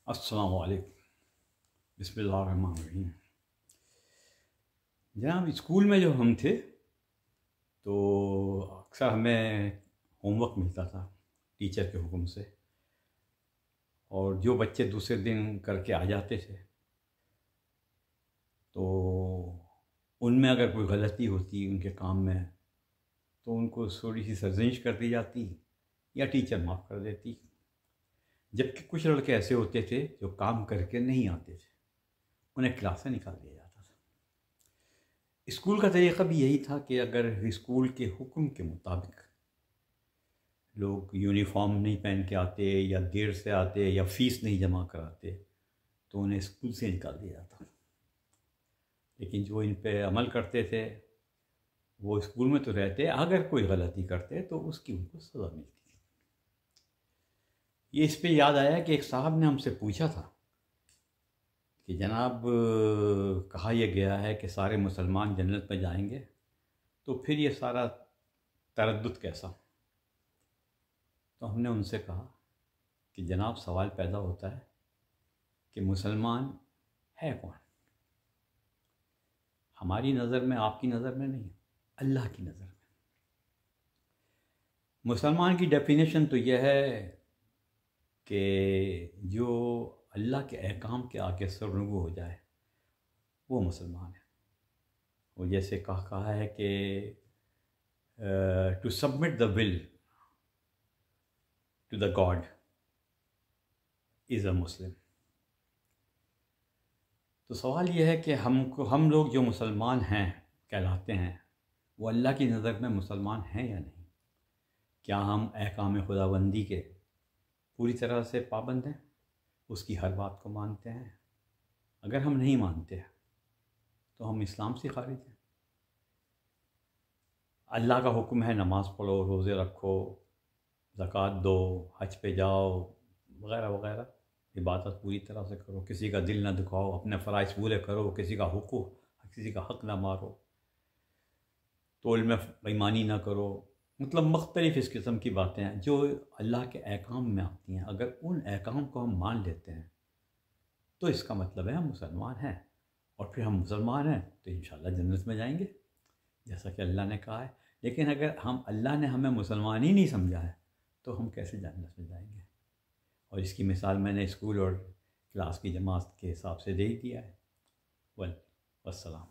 अस्सलामु अलैकुम। बिस्मिल्लाहिर्रहमानिर्रहीम। जनाब, स्कूल में जब हम थे तो अक्सर हमें होमवर्क मिलता था टीचर के हुक्म से, और जो बच्चे दूसरे दिन करके आ जाते थे तो उनमें अगर कोई गलती होती उनके काम में तो उनको थोड़ी सी सरजनिश कर दी जाती या टीचर माफ़ कर देती। जबकि कुछ लड़के ऐसे होते थे जो काम करके नहीं आते थे, उन्हें क्लास से निकाल दिया जाता था। स्कूल का तरीक़ा भी यही था कि अगर स्कूल के हुक्म के मुताबिक लोग यूनिफॉर्म नहीं पहन के आते या देर से आते या फ़ीस नहीं जमा कराते तो उन्हें स्कूल से निकाल दिया जाता। लेकिन जो इन पे अमल करते थे वो स्कूल में तो रहते, अगर कोई गलती करते तो उसकी उनको सज़ा मिलती थी। ये इस पे याद आया कि एक साहब ने हमसे पूछा था कि जनाब, कहा यह गया है कि सारे मुसलमान जन्नत में जाएंगे, तो फिर ये सारा तरद्दुद कैसा? तो हमने उनसे कहा कि जनाब, सवाल पैदा होता है कि मुसलमान है कौन? हमारी नज़र में, आपकी नज़र में नहीं, अल्लाह की नज़र में। मुसलमान की डेफिनेशन तो यह है कि जो अल्लाह के अहकाम के आगे सरनगू हो जाए वो मुसलमान है। वो जैसे कहा है कि to submit the will to the god is a Muslim. तो सवाल यह है कि हम लोग जो मुसलमान हैं कहलाते हैं वो अल्लाह की नज़र में मुसलमान हैं या नहीं? क्या हम अहकाम खुदाबंदी के पूरी तरह से पाबंद हैं, उसकी हर बात को मानते हैं? अगर हम नहीं मानते तो हम इस्लाम से खारिज हैं। अल्लाह का हुक्म है नमाज़ पढ़ो, रोज़े रखो, ज़कात दो, हज पे जाओ, वगैरह वगैरह, इबादत पूरी तरह से करो, किसी का दिल ना दुखाओ, अपने फ़राइज़ पूरे करो, किसी का किसी का हक़ ना मारो, तोल में बेईमानी ना करो। मतलब मुख्तलिफ़ इस किस्म की बातें हैं जो अल्लाह के अहकाम में आती हैं। अगर उन अहकाम को हम मान लेते हैं तो इसका मतलब है हम मुसलमान हैं, और फिर हम मुसलमान हैं तो इंशाअल्लाह जन्नत में जाएंगे जैसा कि अल्लाह ने कहा है। लेकिन अगर अल्लाह ने हमें मुसलमान ही नहीं समझा है तो हम कैसे जन्नत में जाएंगे? और इसकी मिसाल मैंने स्कूल और क्लास की जमात के हिसाब से दे ही दिया है। वल वस्सलाम।